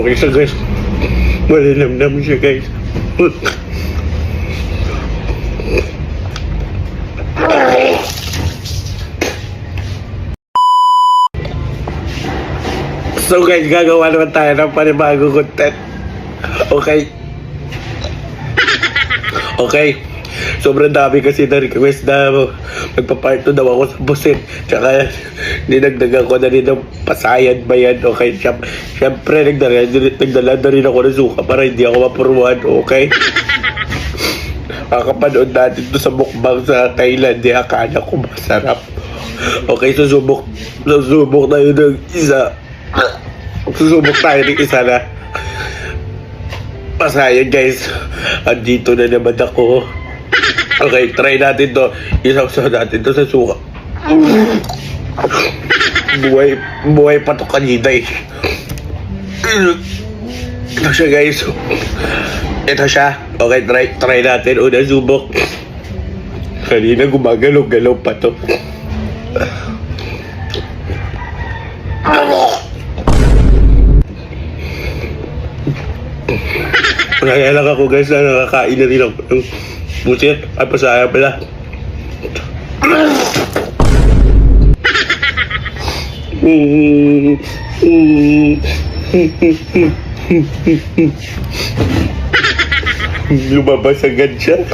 Okay siya guys. Malinamnam siya guys. So guys, gagawa naman tayo ng panibagong content. Okay? Okay. Sobrang dami kasi na request na magpa-part 2 daw ako sa busit. Tsaka dinagdagan ko na rin ng pasayan ba yan. Okay? Siyempre, nagdala na rin ako ng suka para hindi ako mapuruan. Okay? Kakapanood natin ito sa mukbang sa Thailand. Di akala ko masarap. Okay, susubok tayo ng isa. Susubok tayo ng isa na pasayan guys. Andito na naman ako. Okay, try natin to. Isaw-saw natin to sa suka. Buhay pa to kanina eh. Ito siya guys. Ito siya. Okay, try natin. Una subok. Kanina gumagalaw-galaw pa to. Kaya lang ako guys na nakakain na rin ako ng busit. Ay pasaya pala. Lumabas agad siya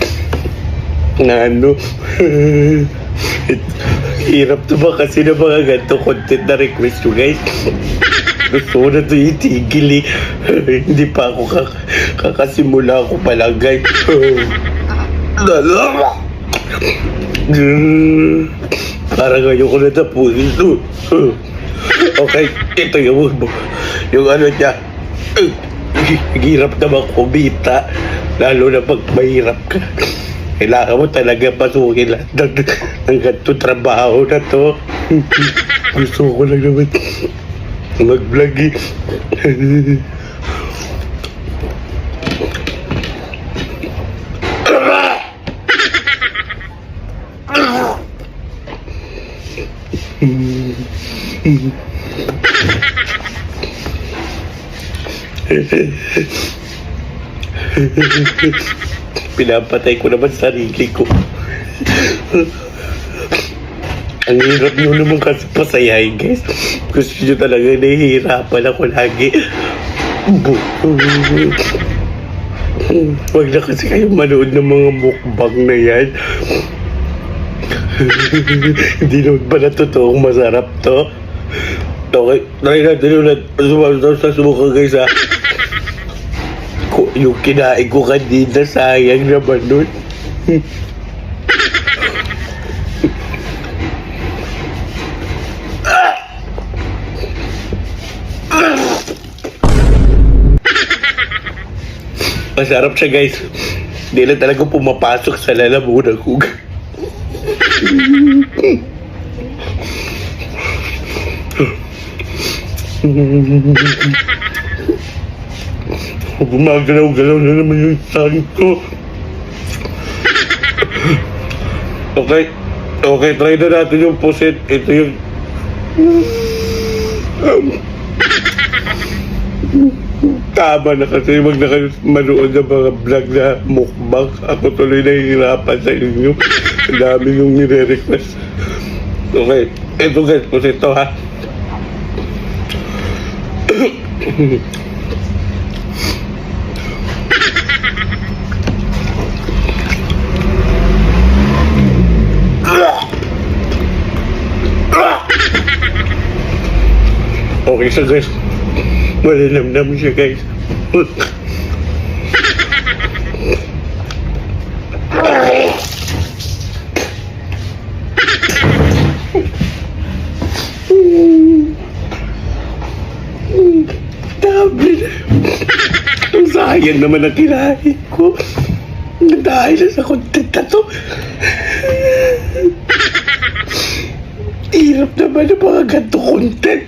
na ano. Hirap to ba kasi na mga ganito content na request ko guys. Gusto ko na ito itigil eh. Hindi pa ako kakasimula ako pala guys. Parang ngayon ko natapusin ito. Okay, ito yung ano niya. Hirap naman kumita. Lalo na pag mahirap ka. Kailangan mo talaga pasukin lahat ng ganito trabaho na to. Gusto ko lang naman mag-vlog eh. Pinapatay ko naman sarili ko. Ang hirap nyo naman kasi pasayahin guys. Gusto nyo talaga nahihirapan ako lagi. Huwag na kasi kayo manood ng mga mukbang na yan. Hindi naman ba na totoong masarap to? Okay, try natin ulit. Subukan guys ha. Yung kinain ko kanina, sayang naman nun. Masarap siya guys. Hindi lang talaga pumapasok sa lalamunan ko. Gumagalaw-galaw na naman yung saan ko. Okay, try na natin yung pusit. Ito yung tama na kasi wag na kayo manood ng mga vlog na mukbang. Ako tuloy nahihirapan sa inyo. Ang dami yung nire-request. Okay, ito guys, pusit to ha. Okay siya guys. Malinamnam siya guys. Dami na. Ang sayang naman ang kinain ko. Dahil sa content na to. Hirap naman ang mga ganito content.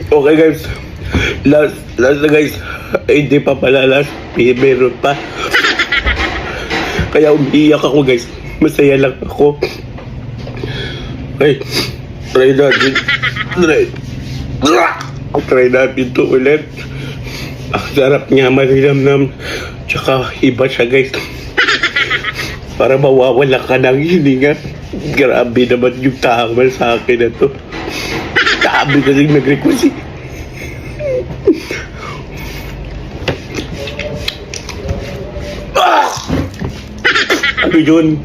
Okay guys, last na guys. Hindi pa pala last, meron pa. Kaya umiiyak ako guys. Masaya lang ako. Okay, try natin to ulit. Ang sarap niya, malinamnam. Tsaka iba siya guys. Para mawawala ka ng hininga. Grabe naman yung tahamal sa akin na to. Dami na rin nag-request eh. Ah! Ano yun?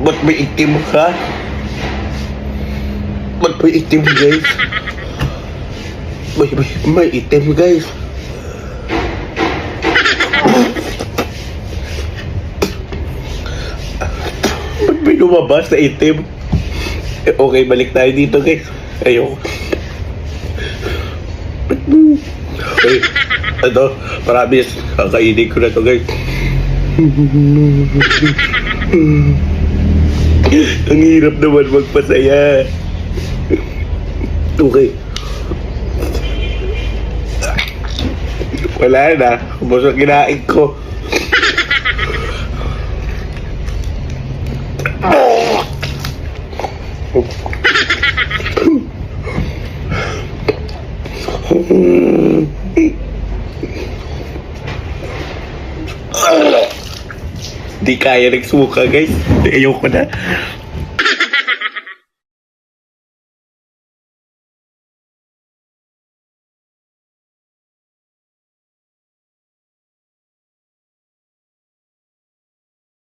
Ba't may itim ka? Ba't may itim guys? May itim guys. Ba't may lumabas na itim? Okay, balik tayo dito guys. Ayoko. Okay, ano, promise, kakainin ko na to guys. Ang hirap naman magpasaya. Okay. Wala na, ubos ang kinain ko. Di kaya nagsuka guys. Ayoko na.